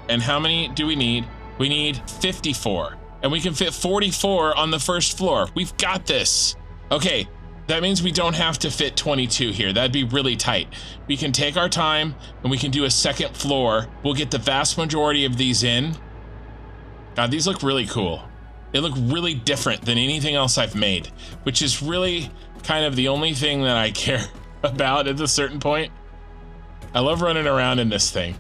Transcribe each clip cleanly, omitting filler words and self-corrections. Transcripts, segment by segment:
And how many do we need? We need 54. And we can fit 44 on the first floor. We've got this. Okay, that means we don't have to fit 22 here. That'd be really tight. We can take our time and we can do a second floor. We'll get the vast majority of these in. God, these look really cool. They look really different than anything else I've made, which is really kind of the only thing that I care about at a certain point. I love running around in this thing.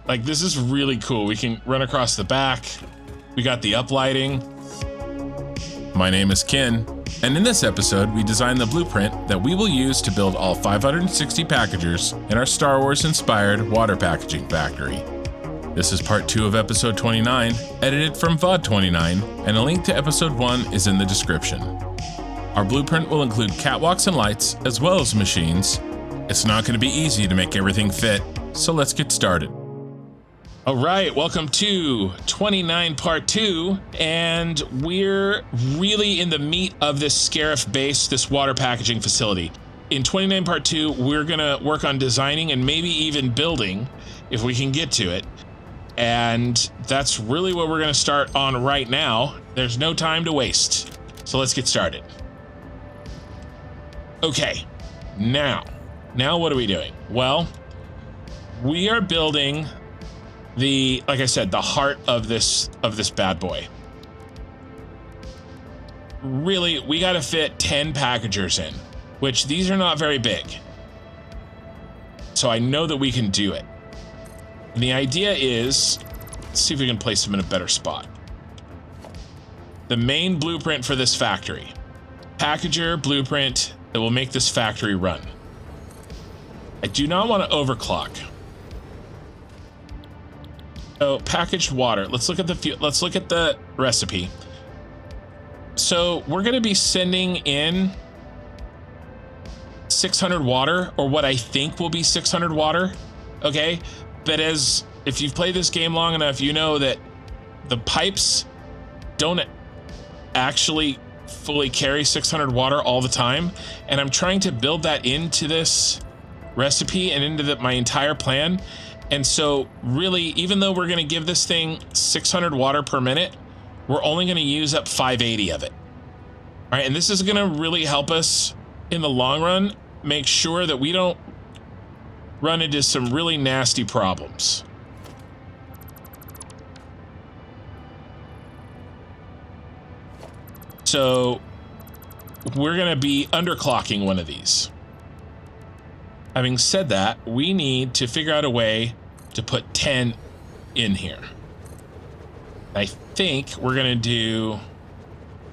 Like, this is really cool. We can run across the back. We got the uplighting. My name is Ken, and in this episode, we designed the blueprint that we will use to build all 560 packagers in our Star Wars-inspired water packaging factory. This is part 2 of episode 29, edited from VOD 29, and a link to episode 1 is in the description. Our blueprint will include catwalks and lights, as well as machines. It's not going to be easy to make everything fit, so let's get started. All right, welcome to 29 part 2, and we're really in the meat of this Scarif base, this water packaging facility. In 29 part 2, we're gonna work on designing and maybe even building, if we can get to it. And that's really what we're gonna start on right now. There's no time to waste, so let's get started. Okay, now what are we doing? Well, we are building like I said, the heart of this bad boy. Really, we got to fit 10 packagers in, which these are not very big. So I know that we can do it. And the idea is, let's see if we can place them in a better spot. The main blueprint for this factory. Packager blueprint that will make this factory run. I do not want to overclock. So packaged water. Let's look at the recipe. So we're going to be sending in 600 water, or what I think will be 600 water. Okay, but if you've played this game long enough, you know that the pipes don't actually fully carry 600 water all the time, and I'm trying to build that into this recipe and into my entire plan. And so really, even though we're going to give this thing 600 water per minute, we're only going to use up 580 of it. All right, and this is going to really help us in the long run make sure that we don't run into some really nasty problems. So we're going to be underclocking one of these. Having said that, we need to figure out a way to put 10 in here. I think we're gonna do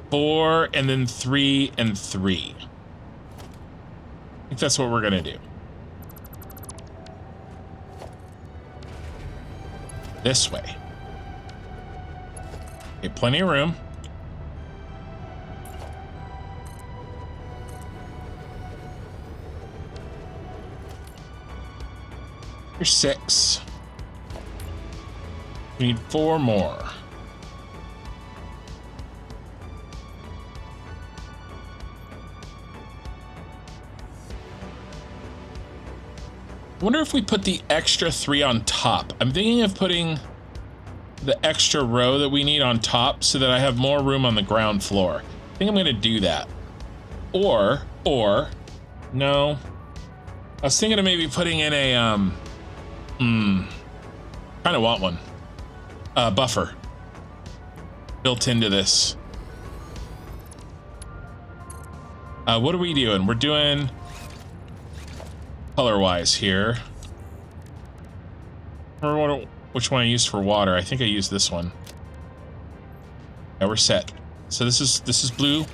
4 and then 3 and 3. I think that's what we're gonna do. This way. Okay, plenty of room. Here's 6. We need 4 more. I wonder if we put the extra 3 on top. I'm thinking of putting the extra row that we need on top so that I have more room on the ground floor. I think I'm gonna do that. Or, no. I was thinking of maybe putting in a, kind of want one. Buffer built into this. What are we doing? We're doing color-wise here. I remember which one I used for water. I think I used this one. Yeah, we're set. So this is blue.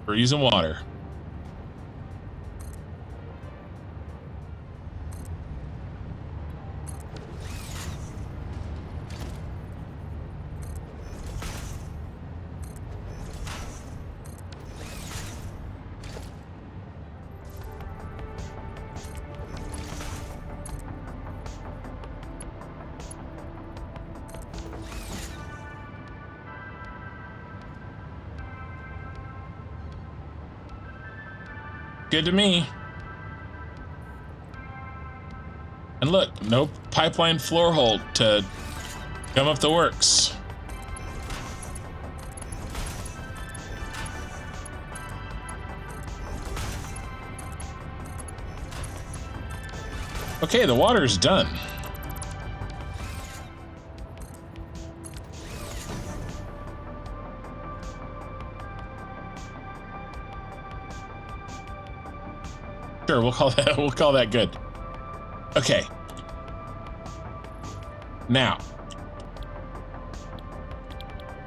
We're using water. Good to me. And And look, no pipeline floor hole to gum up the works. Okay, the water's done. Sure, we'll call that good. Okay. Now,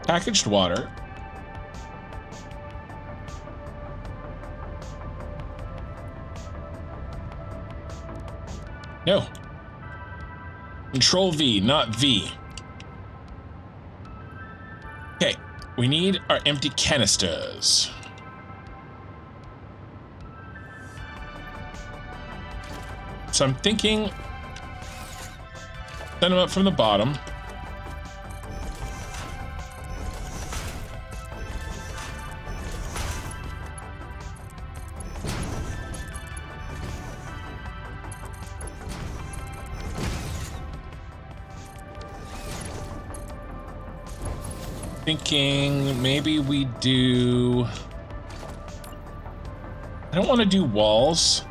packaged water. No. Control V, not V. Okay, we need our empty canisters. So I'm thinking, send them up from the bottom. Thinking maybe we do, I don't want to do walls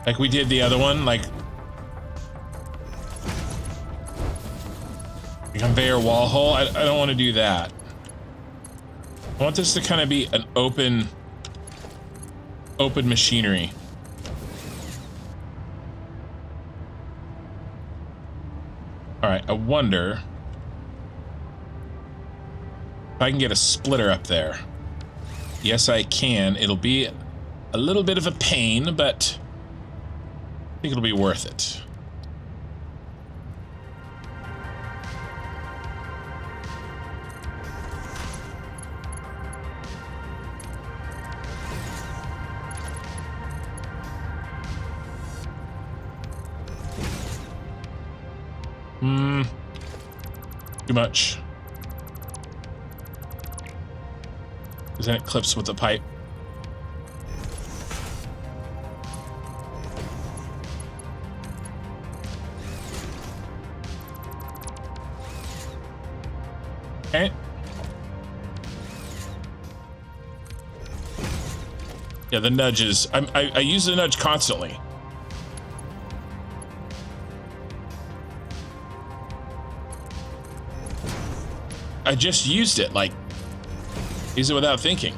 like we did the other one, like a conveyor wall hole. I don't want to do that. I want this to kind of be an open machinery. All right, I wonder if I can get a splitter up there. Yes, I can. It'll be a little bit of a pain, but I think it'll be worth it. Too much. Because then it clips with the pipe. Okay. Yeah, the nudges. I use the nudge constantly. I just used it, like, use it without thinking.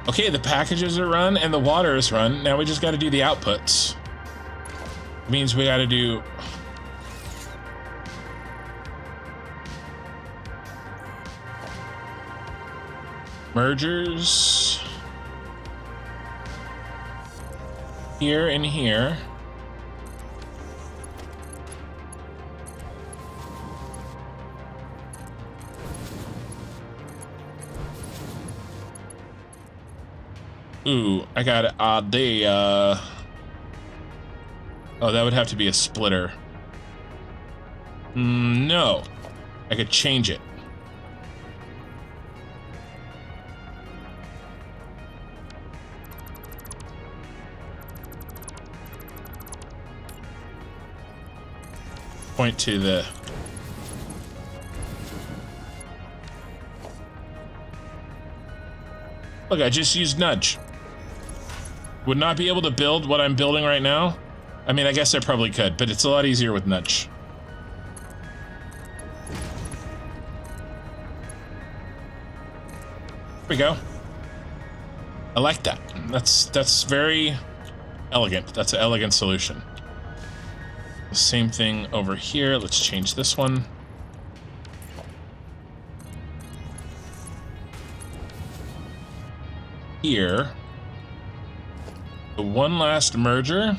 Okay, the packages are run and the water is run. Now we just got to do the outputs. It means we got to do mergers here and here. Ooh, I got an idea. Oh, that would have to be a splitter. No, I could change it. Point to the look, I just used nudge. Would not be able to build what I'm building right now. I mean, I guess I probably could, but it's a lot easier with nudge. There we go. I like that. That's very elegant. That's an elegant solution. Same thing over here. Let's change this one. Here. The one last merger.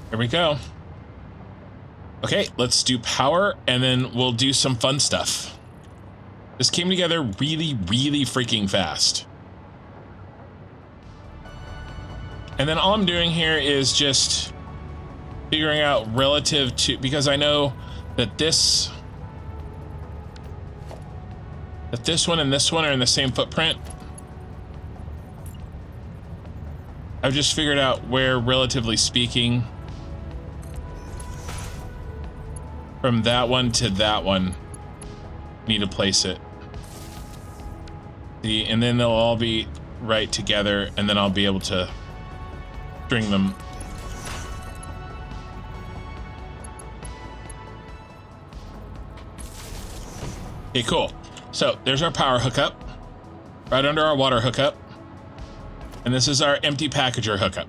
There we go. Okay, let's do power, and then we'll do some fun stuff. This came together really, really freaking fast. And then all I'm doing here is just figuring out relative to, because I know that this one and this one are in the same footprint. I've just figured out where, relatively speaking, from that one to that one, need to place it. See, and then they'll all be right together, and then I'll be able to string them. Okay, cool. So there's our power hookup, right under our water hookup, and this is our empty packager hookup.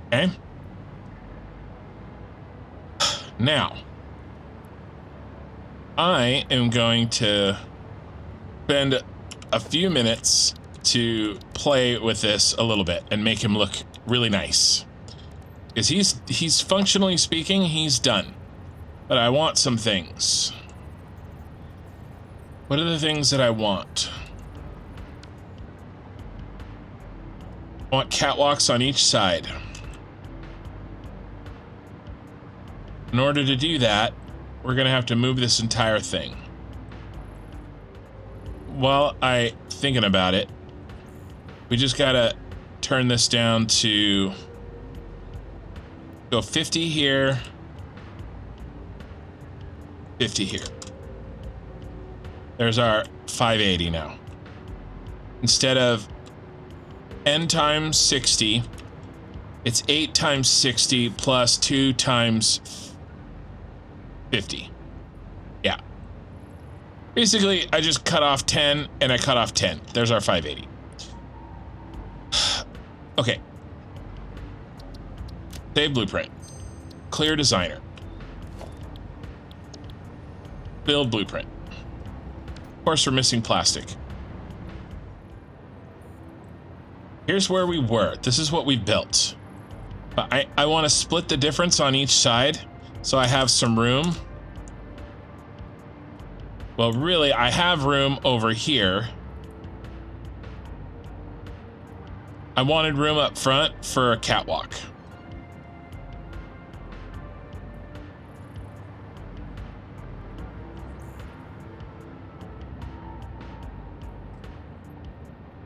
Okay. Now, I am going to spend a few minutes to play with this a little bit and make him look really nice. Because he's functionally speaking, he's done. But I want some things. What are the things that I want? I want catwalks on each side. In order to do that, we're gonna have to move this entire thing. While I'm thinking about it, we just gotta turn this down to go 50 here, 50 here. There's our 580 now. Instead of n times 60, it's 8 times 60 plus 2 times 50. Yeah. Basically, I just cut off 10 and I cut off 10. There's our 580. Okay. Save blueprint. Clear designer. Build blueprint. Of course, we're missing plastic. Here's where we were. This is what we built. But I want to split the difference on each side so I have some room. Well, really, I have room over here. I wanted room up front for a catwalk.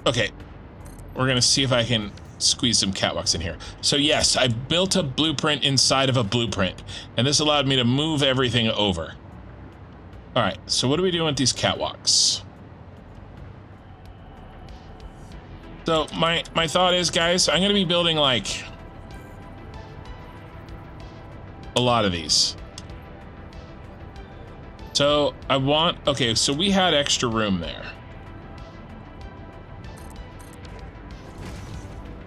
Okay, we're gonna see if I can squeeze some catwalks in here. So yes, I built a blueprint inside of a blueprint, and this allowed me to move everything over. All right, so what are we doing with these catwalks? So my thought is, guys, I'm gonna be building like a lot of these. So I want, okay, so we had extra room there.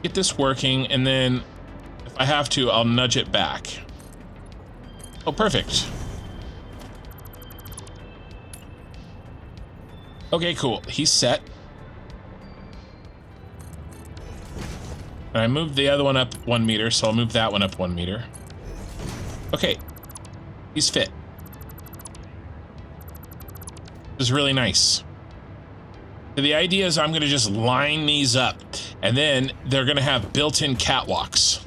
Get this working, and then if I have to, I'll nudge it back. Oh, perfect. Okay, cool. He's set. And I moved the other one up 1 meter, so I'll move that one up 1 meter. Okay. He's fit. This is really nice. So the idea is I'm going to just line these up, and then they're going to have built-in catwalks.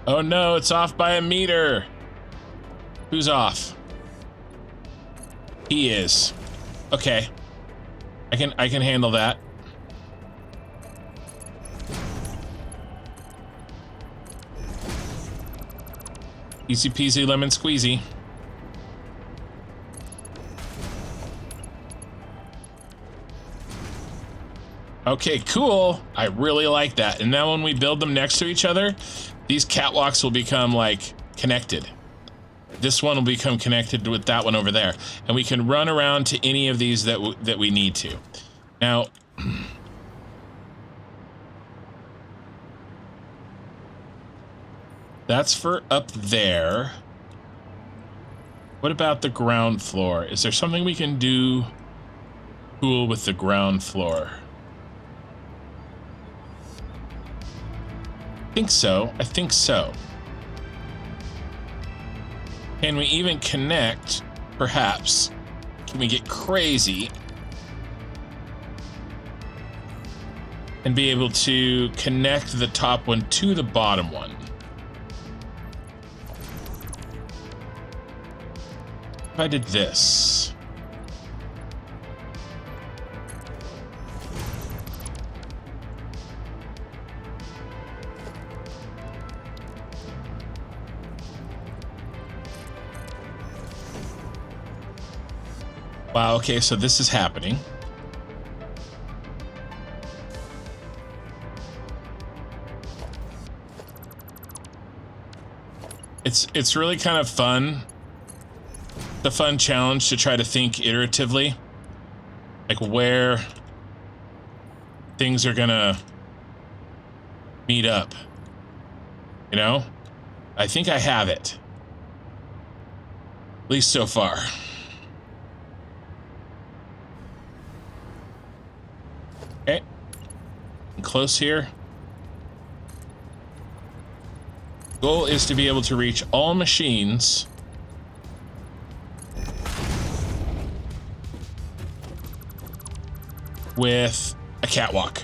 Oh no, it's off by a meter. Who's off? He is. Okay. I can handle that. Easy peasy lemon squeezy. Okay, cool. I really like that. And now when we build them next to each other, these catwalks will become like connected. This one will become connected with that one over there, and we can run around to any of these that we need to. Now, that's for up there. What about the ground floor? Is there something we can do cool with the ground floor? think so. I think so. Can we even connect? Perhaps. Can we get crazy and be able to connect the top one to the bottom one? If I did this. Wow, okay, so this is happening. It's really kind of fun. The fun challenge to try to think iteratively. Like where things are gonna meet up. You know? I think I have it. At least so far. Okay. Close here. Goal is to be able to reach all machines with a catwalk.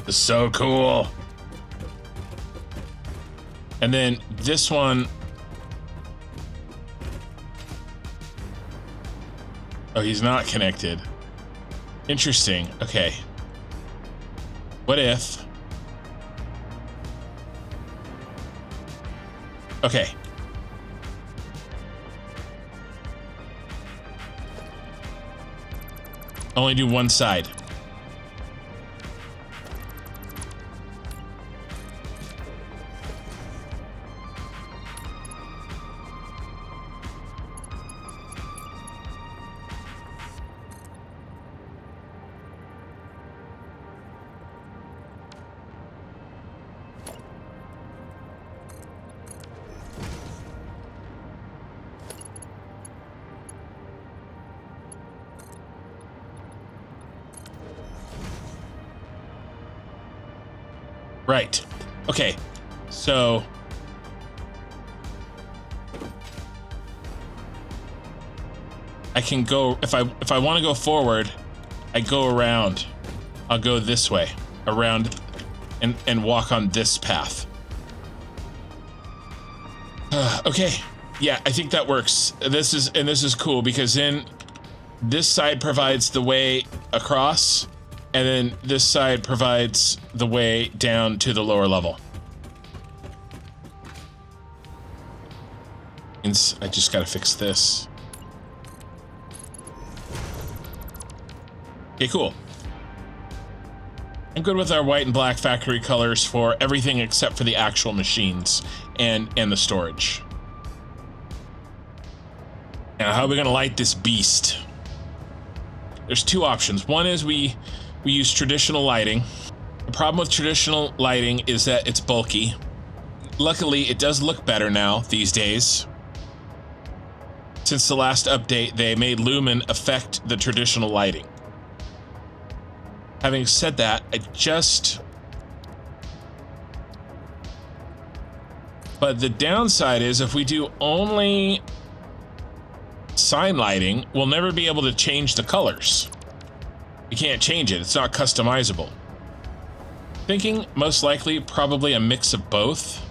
It's so cool. And then this one. Oh, he's not connected. Interesting. Okay. What if? Okay. Only do one side. Right. Okay. So I can go if I want to go forward, I go around. I'll go this way, around and walk on this path. Okay. Yeah, I think that works. This is cool because then this side provides the way across. And then this side provides the way down to the lower level. I just gotta fix this. Okay, cool. I'm good with our white and black factory colors for everything except for the actual machines and the storage. Now, how are we gonna light this beast? There's two options. One is we use traditional lighting. The problem with traditional lighting is that it's bulky. Luckily, it does look better now these days. Since the last update, they made lumen affect the traditional lighting. Having said that, but the downside is if we do only sign lighting, we'll never be able to change the colors. You can't change it. It's not customizable. Thinking most likely probably a mix of both.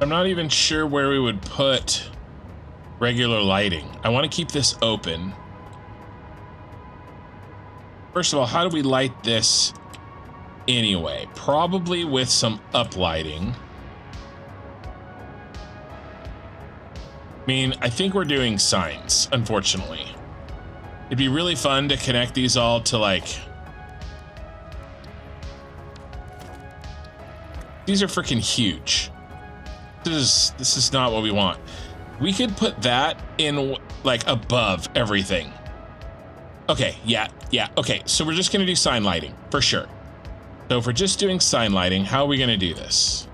I'm not even sure where we would put regular lighting. I want to keep this open. First of all, how do we light this anyway? Probably with some uplighting. I mean, I think we're doing signs, unfortunately. It'd be really fun to connect these all to like... These are freaking huge. This is not what we want. We could put that in like above everything. Okay, yeah, okay. So we're just gonna do sign lighting for sure. So if we're just doing sign lighting, how are we gonna do this?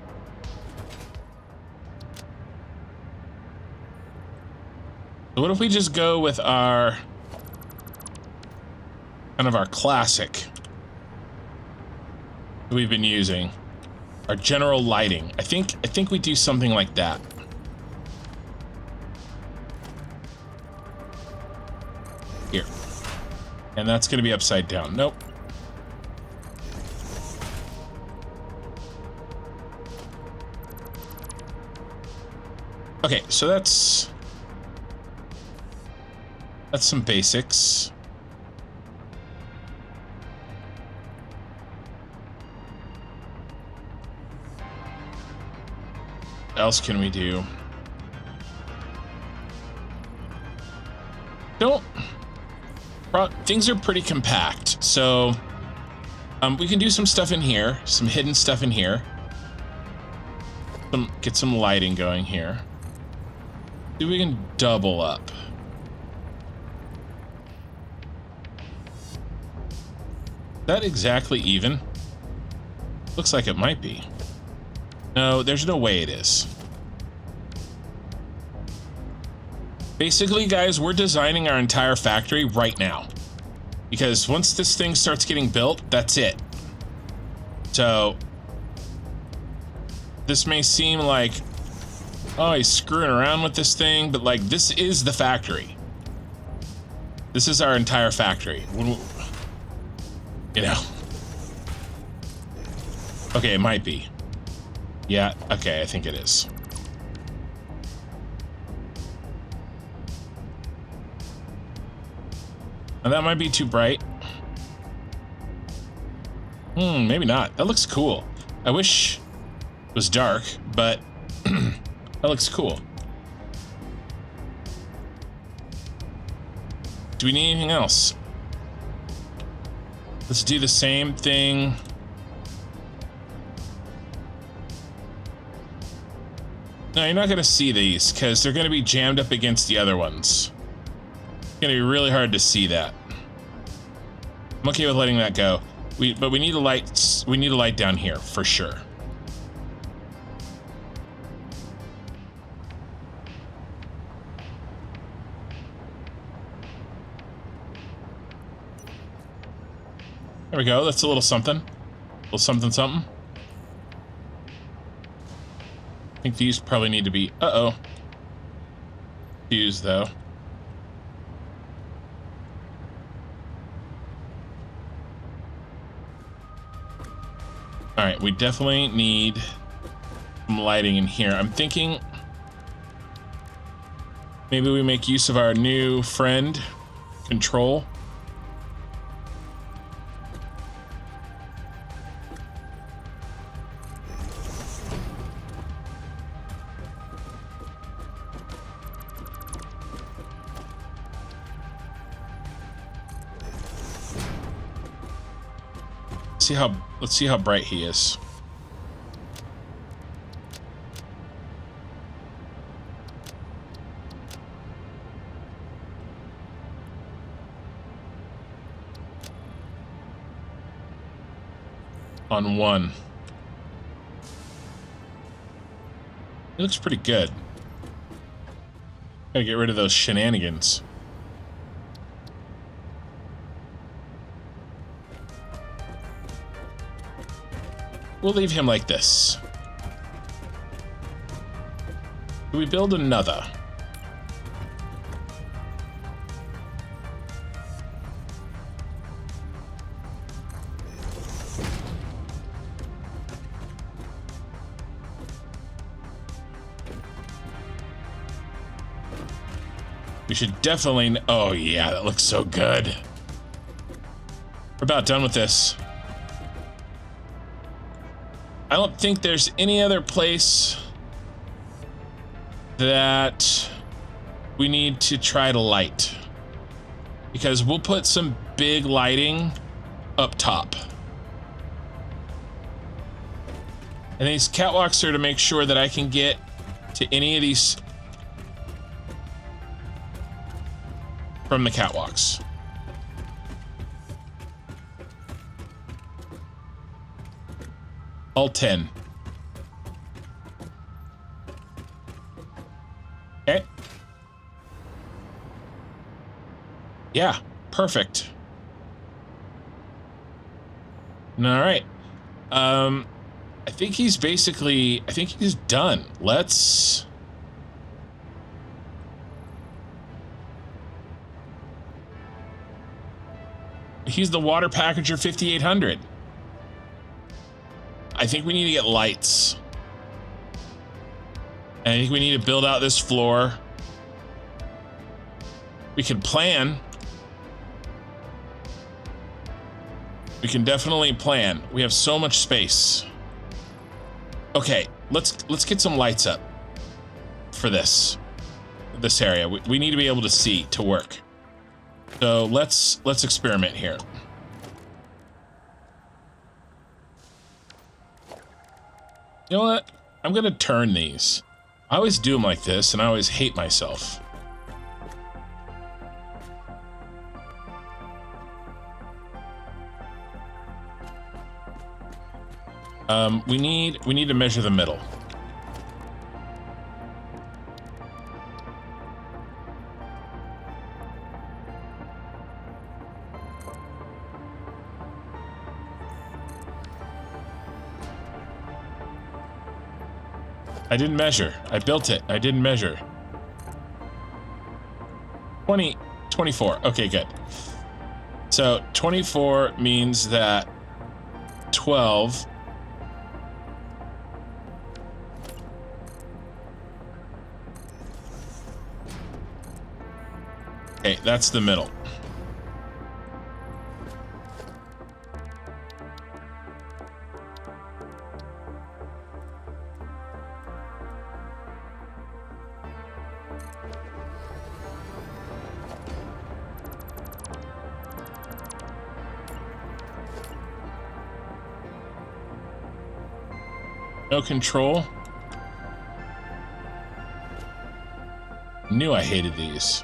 So what if we just go with our kind of our classic that we've been using, our general lighting. I think we do something like that. Here. And that's going to be upside down. Nope. Okay, so that's some basics. What else can we do? Things are pretty compact, so we can do some stuff in here, some hidden stuff in here. Get some lighting going here. See if we can double up. Is that exactly even? Looks like it might be. No, there's no way it is. Basically, guys, we're designing our entire factory right now. Because once this thing starts getting built, that's it. So, this may seem like, oh, he's screwing around with this thing, but like, this is the factory. This is our entire factory. You know. Okay, it might be. Yeah, okay, I think it is. Now that might be too bright. Maybe not. That looks cool. I wish it was dark, but that looks cool. Do we need anything else? Let's do the same thing. No, you're not going to see these because they're going to be jammed up against the other ones. It's going to be really hard to see that. I'm okay with letting that go. But we need a light. We need a light down here for sure. There we go. That's a little something. A little something, something. I think these probably need to be, fused though. All right, we definitely need some lighting in here. I'm thinking maybe we make use of our new friend, Control. Let's see how bright he is. On 1. It looks pretty good. Gotta get rid of those shenanigans. We'll leave him like this. Do we build another? We should definitely... Oh yeah, that looks so good. We're about done with this. I don't think there's any other place that we need to try to light, because we'll put some big lighting up top. And these catwalks are to make sure that I can get to any of these from the catwalks. All 10. Okay. Yeah, perfect. All right. I think he's done. He's the water packager 5800. I think we need to get lights. And I think we need to build out this floor. We can plan. We can definitely plan. We have so much space. Okay, let's get some lights up for this area. We need to be able to see to work. So let's experiment here. You know what? I'm gonna turn these. I always do them like this, and I always hate myself. We need to measure the middle. I didn't measure. I built it. I didn't measure. 24. Okay, good. So 24 means that 12. Okay, that's the middle. No control. Knew I hated these.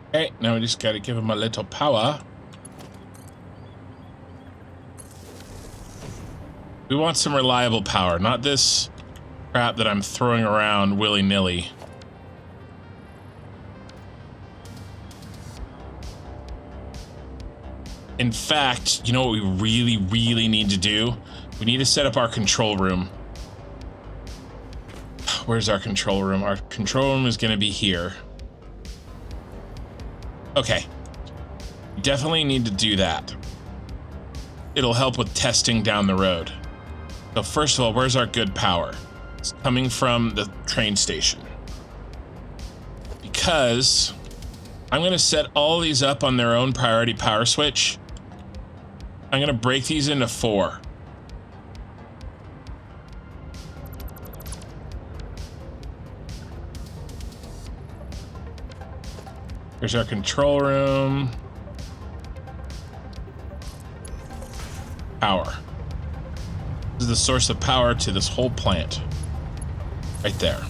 Okay, now we just gotta give him a little power. We want some reliable power, not this crap that I'm throwing around willy-nilly. In fact, you know what we really, really need to do? We need to set up our control room. Where's our control room? Our control room is gonna be here. Okay. We definitely need to do that. It'll help with testing down the road. So first of all, where's our good power? It's coming from the train station. Because I'm gonna set all these up on their own priority power switch. I'm gonna break these into 4. Here's our control room. Power. This is the source of power to this whole plant. Right there.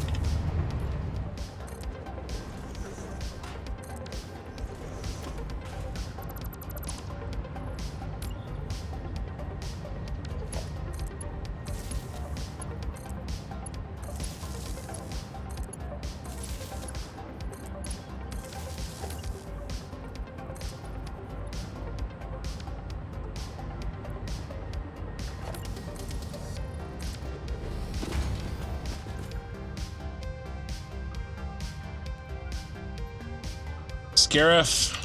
Scarif,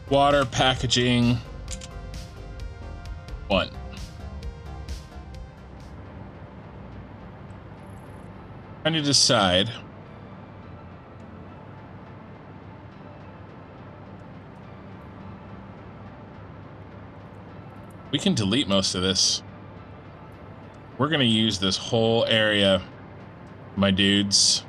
water packaging 1. Trying to decide. We can delete most of this. We're gonna use this whole area, my dudes.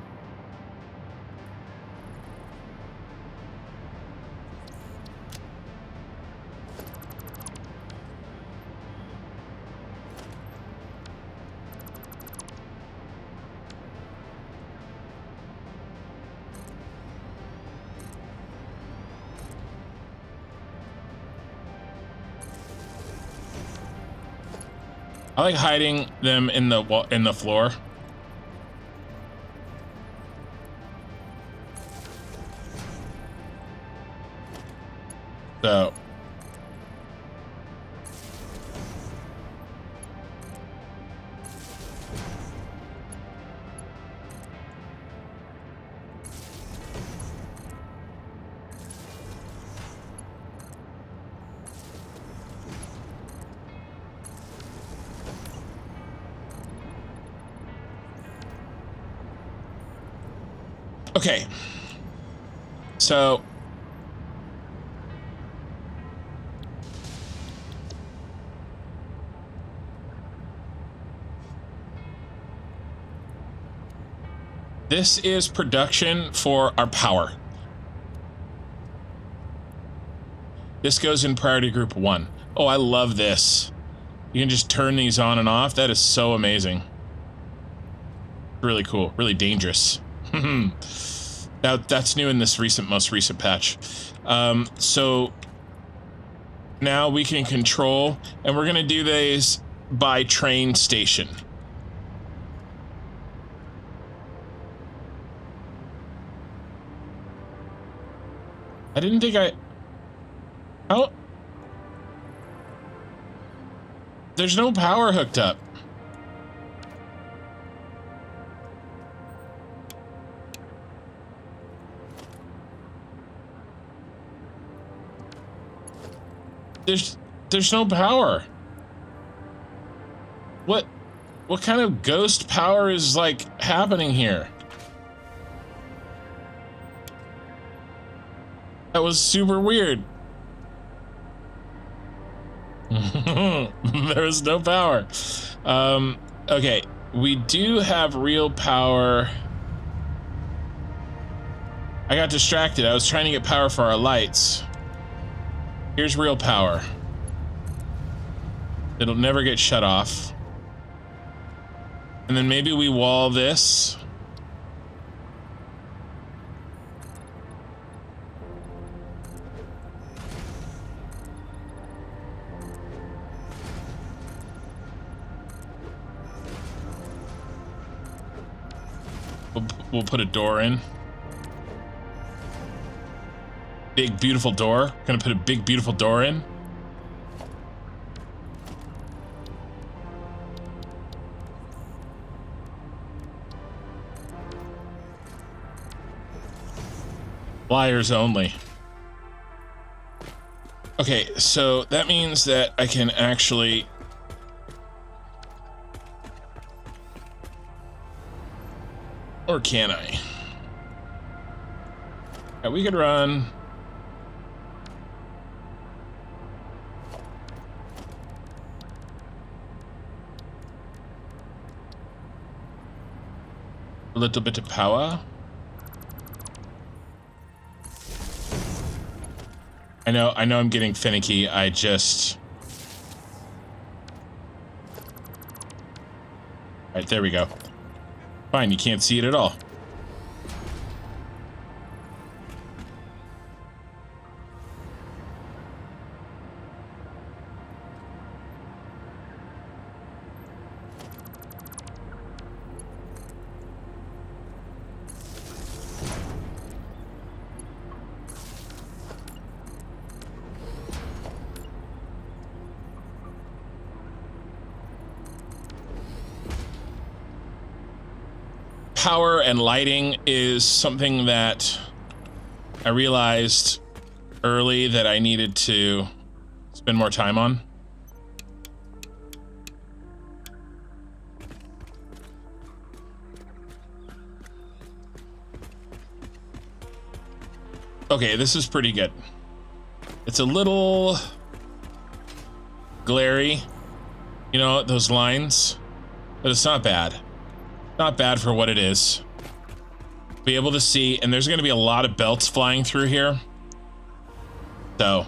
I like hiding them in the floor. So okay. So this is production for our power. This goes in priority group 1. Oh, I love this. You can just turn these on and off. That is so amazing. Really cool, really dangerous. That's new in this most recent patch. So now we can control, and we're gonna do these by train station. I didn't think oh, there's no power hooked up. There's no power. What kind of ghost power is like happening here? That was super weird. There was no power. Okay, we do have real power. I got distracted. I was trying to get power for our lights. Here's real power. It'll never get shut off. And then maybe we wall this. We'll put a door in. Big, beautiful door. Gonna put a big, beautiful door in. Flyers only. Okay, so that means that I can actually... Or can I? Yeah, we could run... a little bit of power. I know I'm getting finicky. I just... Alright, there we go. Fine, you can't see it at all. Power and lighting is something that I realized early that I needed to spend more time on. Okay, this is pretty good. It's a little glary, you know, those lines, but it's not bad. Not bad for what it is. Be able to see, and there's going to be a lot of belts flying through here. So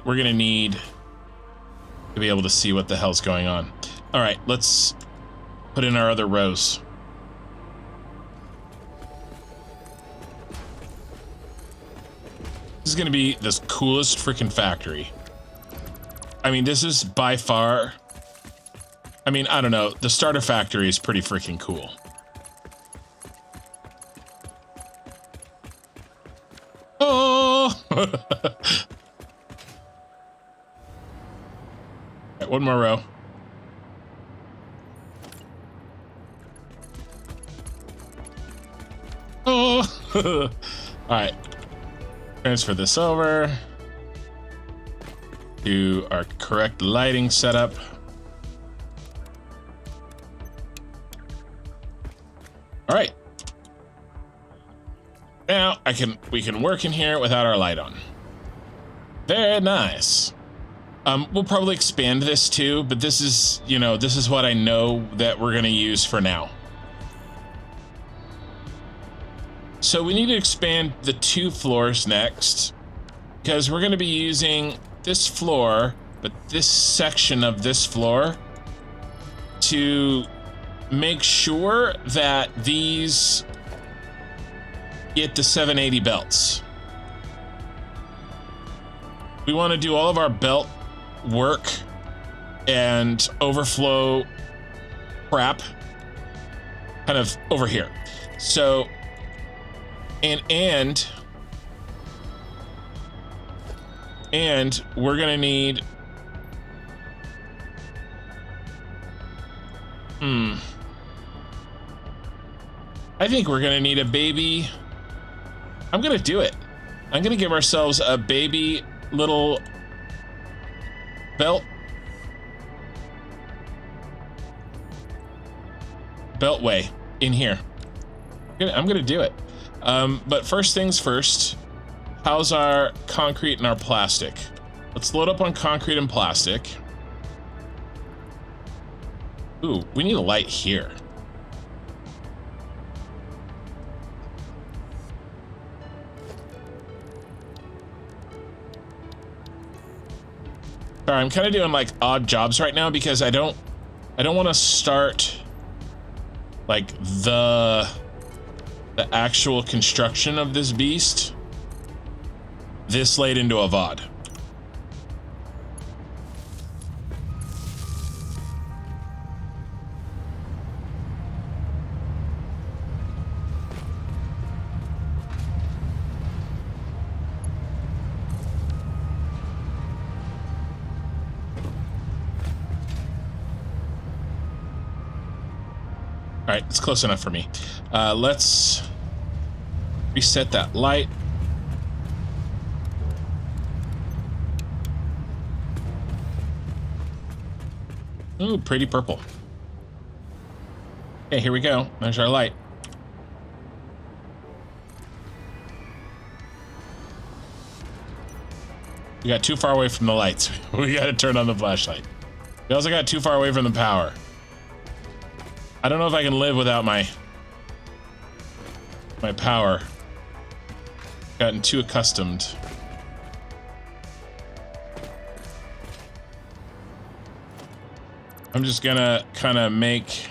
we're going to need to be able to see what the hell's going on. All right, let's put in our other rows. This is going to be the coolest freaking factory. I mean, this is by far, I mean, I don't know. The starter factory is pretty freaking cool. Oh! Right, one more row. Oh! All right. Transfer this over to our correct lighting setup. All right. Now we can work in here without our light on. Very nice. We'll probably expand this too, but this is, you know, this is what I know that we're gonna use for now. So we need to expand the 2 floors next, because we're gonna be using this floor, but this section of this floor, to make sure that these get the 780 belts. We want to do all of our belt work and overflow crap kind of over here. So, and we're gonna need I think we're gonna need a baby. I'm gonna do it. I'm gonna give ourselves a baby little beltway in here. I'm gonna do it. But first things first, how's our concrete and our plastic? Let's load up on concrete and plastic. Ooh, we need a light here. Sorry, I'm kind of doing like odd jobs right now because I don't want to start like the actual construction of this beast this late into a VOD. All right, it's close enough for me. Let's reset that light. Ooh, pretty purple. Okay, here we go. There's our light. We got too far away from the lights. We got to turn on the flashlight. We also got too far away from the power. I don't know if I can live without my power. Gotten too accustomed. I'm just gonna kind of make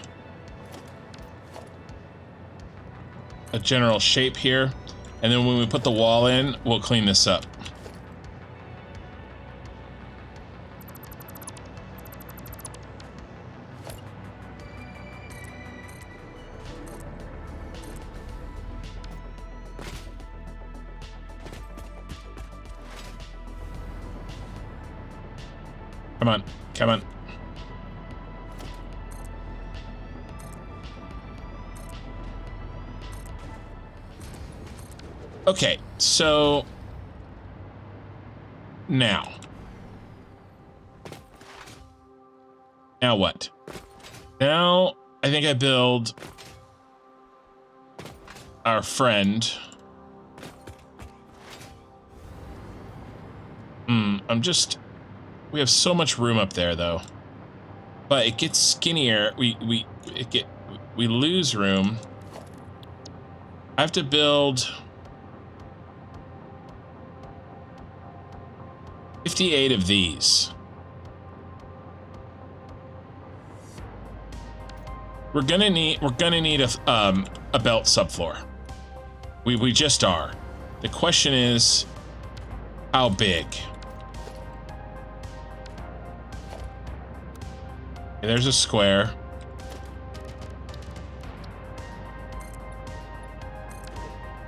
a general shape here, and then when we put the wall in, we'll clean this up. Come on, come on. Okay, so now what? Now I think I build our friend. We have so much room up there though, but it gets skinnier. We lose room. I have to build 58 of these. We're gonna need a belt subfloor. We just are. The question is, how big? There's a square.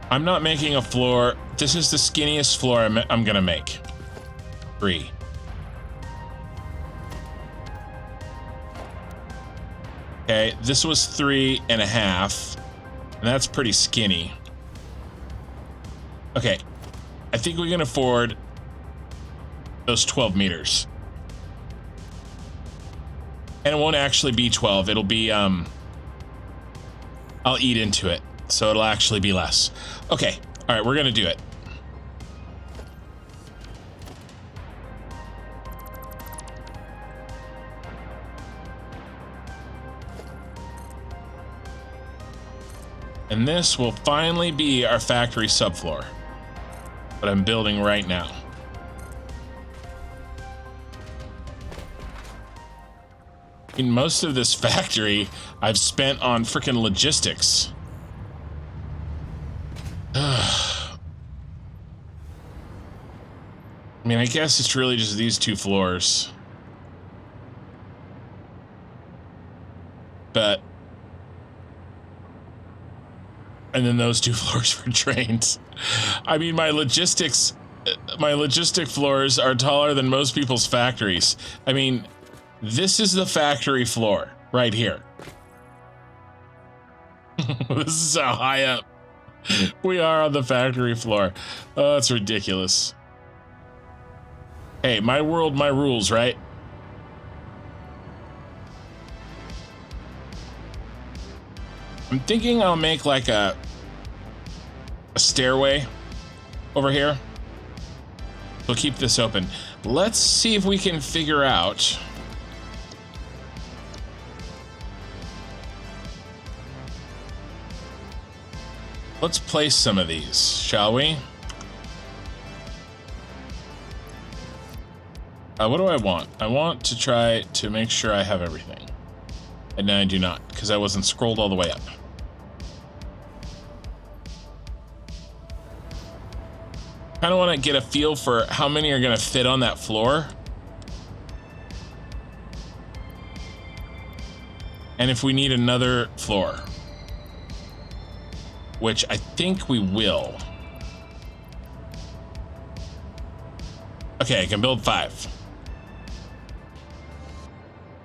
I'm not making a floor. This is the skinniest floor I'm gonna make. 3. Okay, this was 3.5, and that's pretty skinny. Okay, I think we can afford those 12 meters. And it won't actually be 12, it'll be, I'll eat into it, so it'll actually be less. Okay, all right, we're gonna do it. And this will finally be our factory subfloor that I'm building right now. In most of this factory, I've spent on freaking logistics. I mean, I guess it's really just these 2 floors. But... and then those 2 floors for trains. I mean, my logistic floors are taller than most people's factories. I mean, this is the factory floor right here. This is how high up we are on the factory floor. Oh, that's ridiculous. Hey, my world, my rules, right? I'm thinking I'll make like a stairway over here. We'll keep this open. Let's see if we can figure out let's place some of these, shall we? What do I want? I want to try to make sure I have everything. And I do not, because I wasn't scrolled all the way up. Kind of want to get a feel for how many are going to fit on that floor. And if we need another floor. Which I think we will. Okay, I can build 5.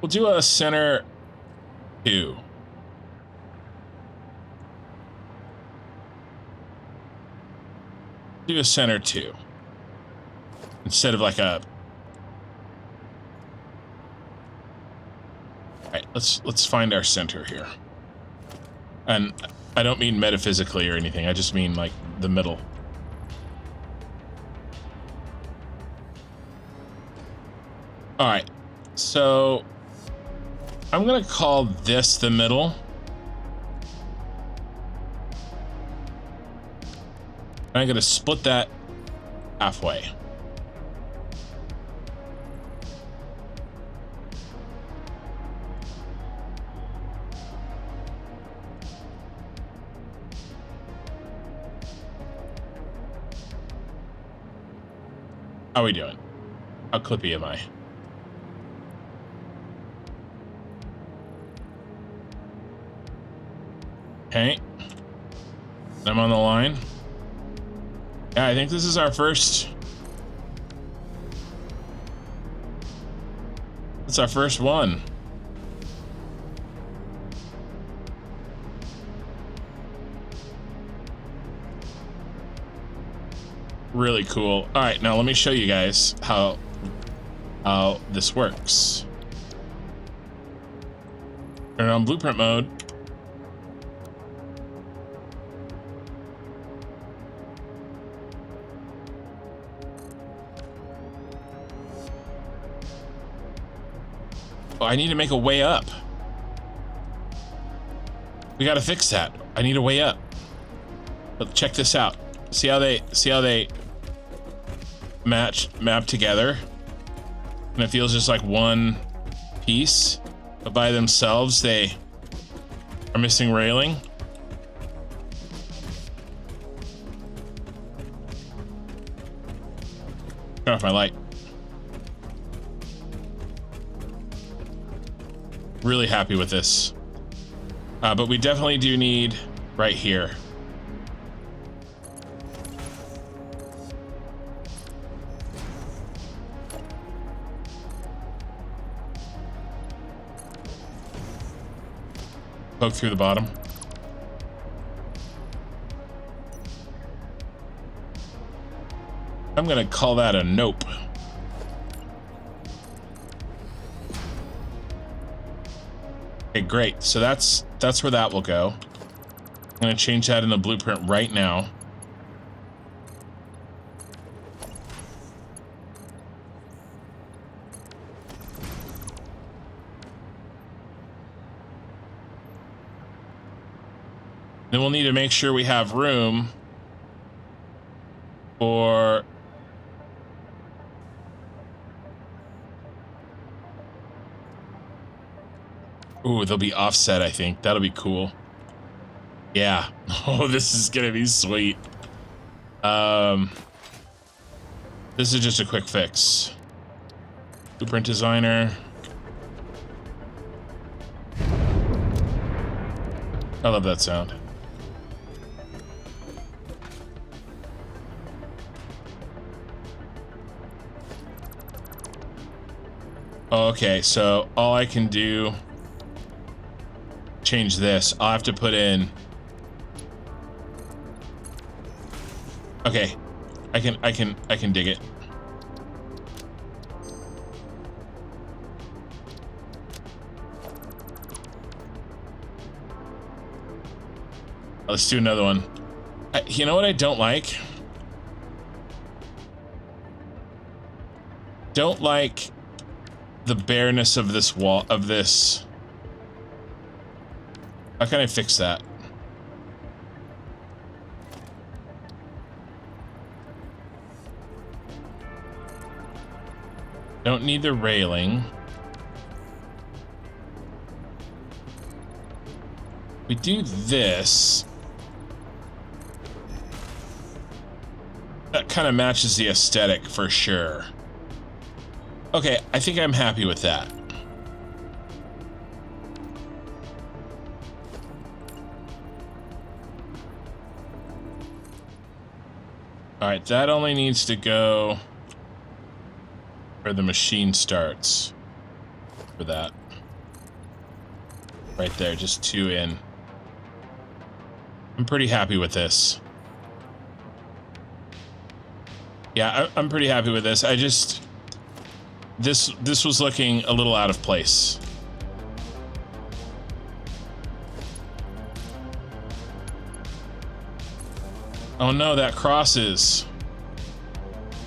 We'll do a center 2. Do a center 2. Instead of like a... Alright, let's find our center here. And I don't mean metaphysically or anything, I just mean like the middle. Alright, so I'm gonna call this the middle. I'm gonna split that halfway. How are we doing? How clippy am I? Okay. I'm on the line. Yeah, I think this is our first. It's our first one. Really cool. All right, now let me show you guys how this works. Turn on blueprint mode. Oh, I need to make a way up. We gotta fix that. I need a way up. But check this out. See how they map together? And it feels just like one piece, but by themselves they are missing railing. Turn off my light. Really happy with this. But we definitely do need right here. Poke through the bottom. I'm gonna call that a nope. Okay, great. So that's where that will go. I'm gonna change that in the blueprint right now. Then we'll need to make sure we have room for ooh, they'll be offset, I think. That'll be cool. Yeah. Oh, this is gonna be sweet. This is just a quick fix. Blueprint designer. I love that sound. Okay, so all I can do, change this. I'll have to put in. Okay, I can dig it. Let's do another one. You know what I don't like? Don't like the bareness of this wall, of this. How can I fix that? Don't need the railing. We do this. That kind of matches the aesthetic for sure. Okay, I think I'm happy with that. All right, that only needs to go where the machine starts for that. Right there, just 2 in. I'm pretty happy with this. Yeah, I'm pretty happy with this. I just, this was looking a little out of place. Oh no, that crosses.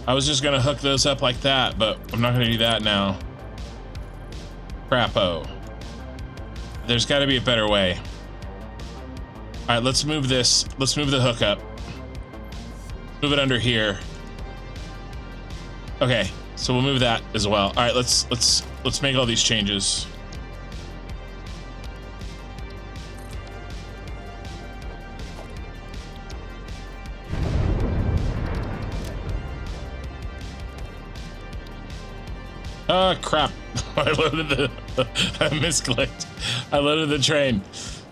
I was just gonna hook those up like that, but I'm not gonna do that now. Crapo. There's gotta be a better way. All right, let's move this. Let's move the hook up. Move it under here. Okay, so we'll move that as well. All right, let's make all these changes. Oh, crap. I loaded the... I misclicked. I loaded the train. Is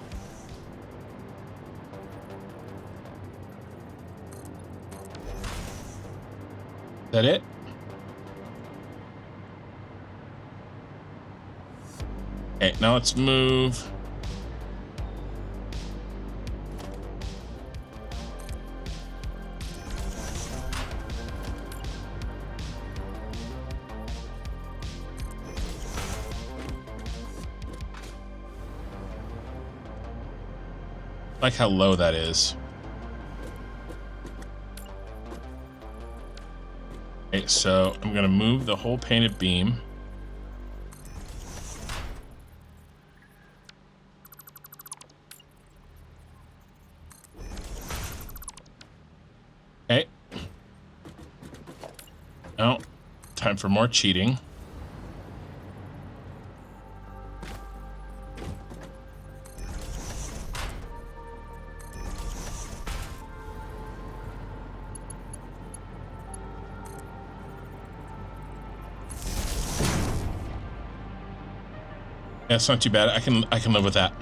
that it? Okay, now let's move. I like how low that is. Okay, so I'm gonna move the whole painted beam. Okay. Oh, time for more cheating. That's not too bad. I can live with that.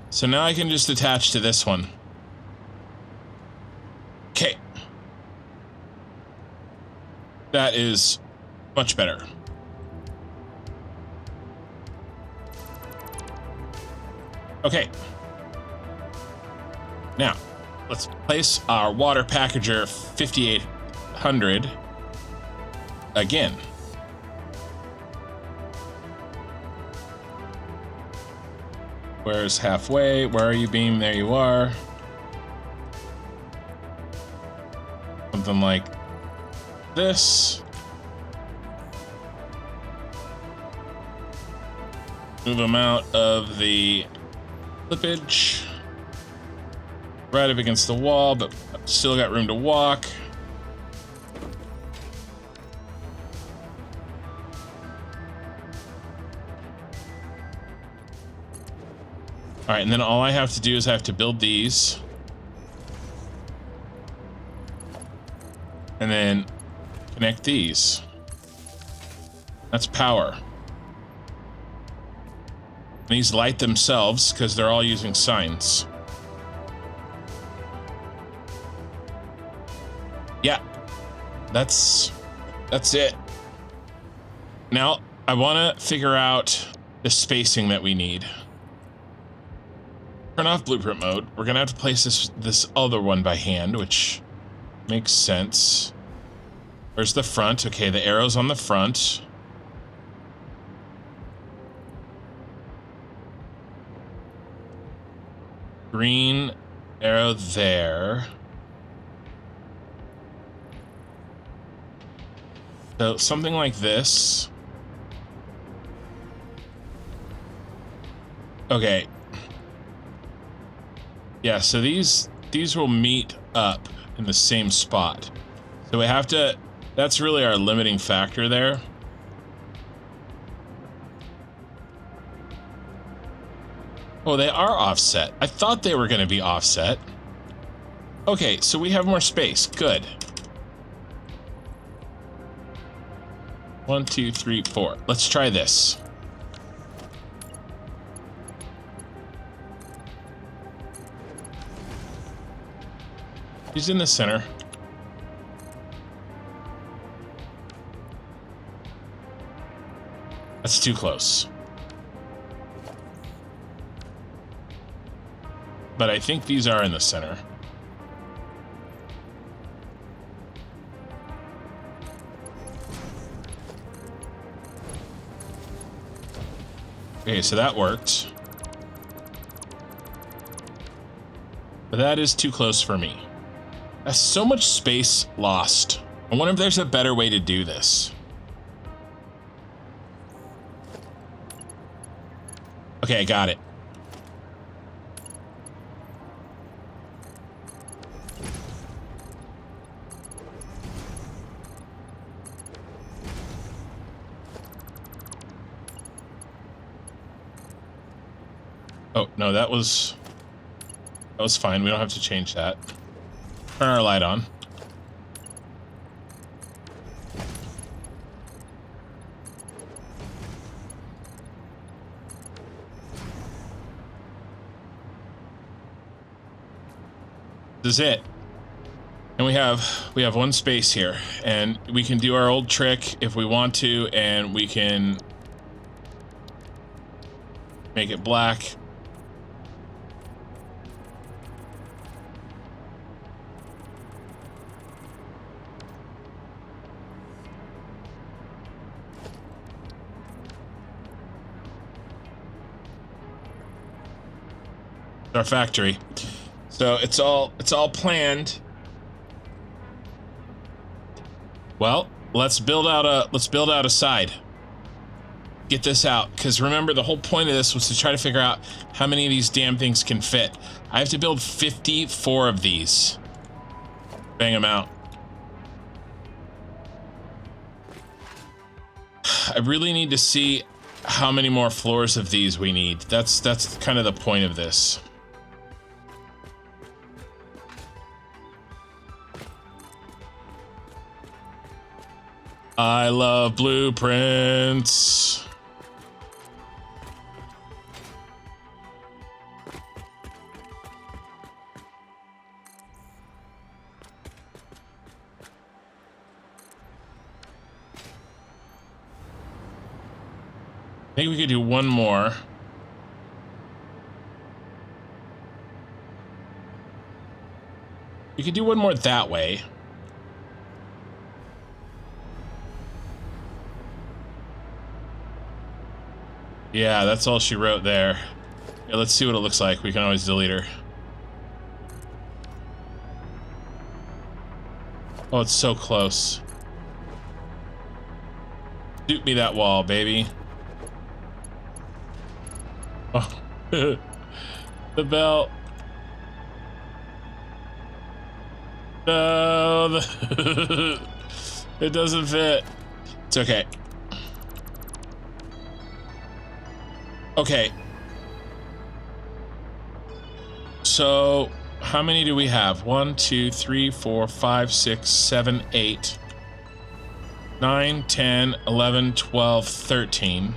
So now I can just attach to this one. Okay. That is much better. Okay. Now, let's place our water packager 5800 again. Where's halfway? Where are you, beam? There you are. Something like this. Move them out of the slippage. Right up against the wall, but still got room to walk. All right, and then all I have to do is I have to build these. And then connect these. That's power. These light themselves because they're all using signs. Yeah, that's it. Now I want to figure out the spacing that we need. Turn off blueprint mode. We're gonna have to place this other one by hand, which makes sense. Where's the front? Okay, the arrow's on the front. Green arrow there. So something like this. Okay. Yeah, so these will meet up in the same spot. So we have to, that's really our limiting factor there. Oh, they are offset. I thought they were going to be offset. Okay, so we have more space. Good. 1, 2, 3, 4. Let's try this. He's in the center. That's too close. But I think these are in the center. Okay, so that worked. But that is too close for me. That's so much space lost. I wonder if there's a better way to do this. Okay, I got it. Oh, no, that was fine. We don't have to change that. Turn our light on. This is it. And we have one space here, and we can do our old trick if we want to, and we can make it black. Our factory. So it's all planned. Well, let's build out a side. Get this out, because remember the whole point of this was to try to figure out how many of these damn things can fit. I have to build 54 of these. Bang them out. I really need to see how many more floors of these we need. That's kind of the point of this. I love blueprints. I think we could do one more. We could do one more that way. Yeah, that's all she wrote there. Yeah, let's see what it looks like. We can always delete her. Oh, it's so close. Shoot me that wall, baby. Oh, the belt. No, it doesn't fit. It's okay. Okay. So, how many do we have? 1, 2, 3, 4, 5, 6, 7, 8, 9, 10, 11, 12, 13.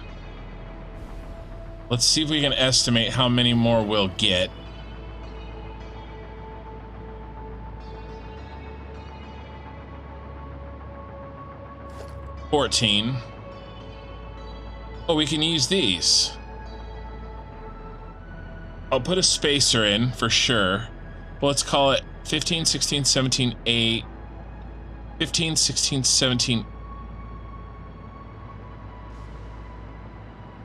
Let's see if we can estimate how many more we'll get. $14. Oh, we can use these. I'll put a spacer in for sure. Well, let's call it 15, 16, 17, 8, 15, 16, 17,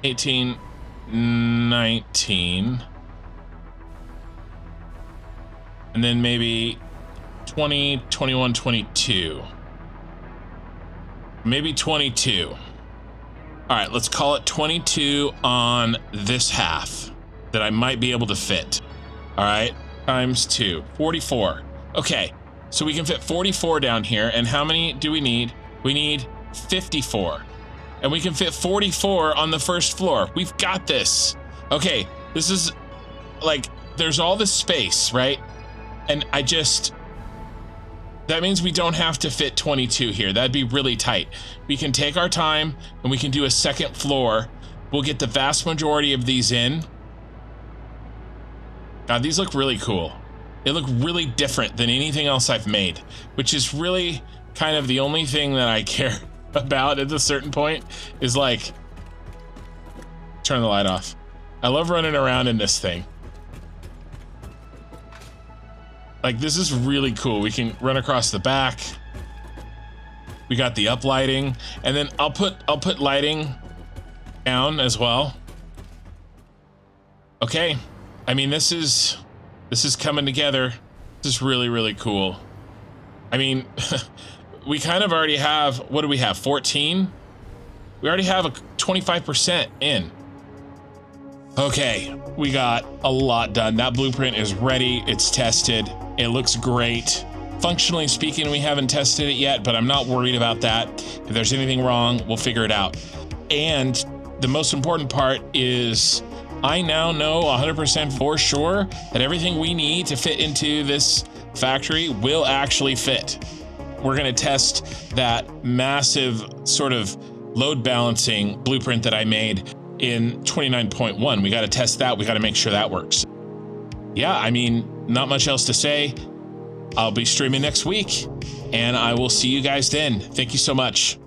18, 19, and then maybe 20, 21, 22. Maybe 22. All right, let's call it 22 on this half that I might be able to fit. All right, times 2, 44. Okay, so we can fit 44 down here. And how many do we need? We need 54. And we can fit 44 on the first floor. We've got this. Okay, this is like, there's all this space, right? And that means we don't have to fit 22 here. That'd be really tight. We can take our time and we can do a second floor. We'll get the vast majority of these in. God, these look really cool. They look really different than anything else I've made, which is really kind of the only thing that I care about at a certain point is like, turn the light off. I love running around in this thing. Like, this is really cool. We can run across the back. We got the up lighting, and then I'll put lighting down as well. Okay. I mean, this is coming together. This is really, really cool. I mean, we kind of already have, what do we have? 14? We already have a 25% in. Okay, we got a lot done. That blueprint is ready. It's tested. It looks great. Functionally speaking, we haven't tested it yet, but I'm not worried about that. If there's anything wrong, we'll figure it out. And the most important part is I now know 100% for sure that everything we need to fit into this factory will actually fit. We're going to test that massive sort of load balancing blueprint that I made in 29.1. We got to test that. We got to make sure that works. Yeah, I mean, not much else to say. I'll be streaming next week, and I will see you guys then. Thank you so much.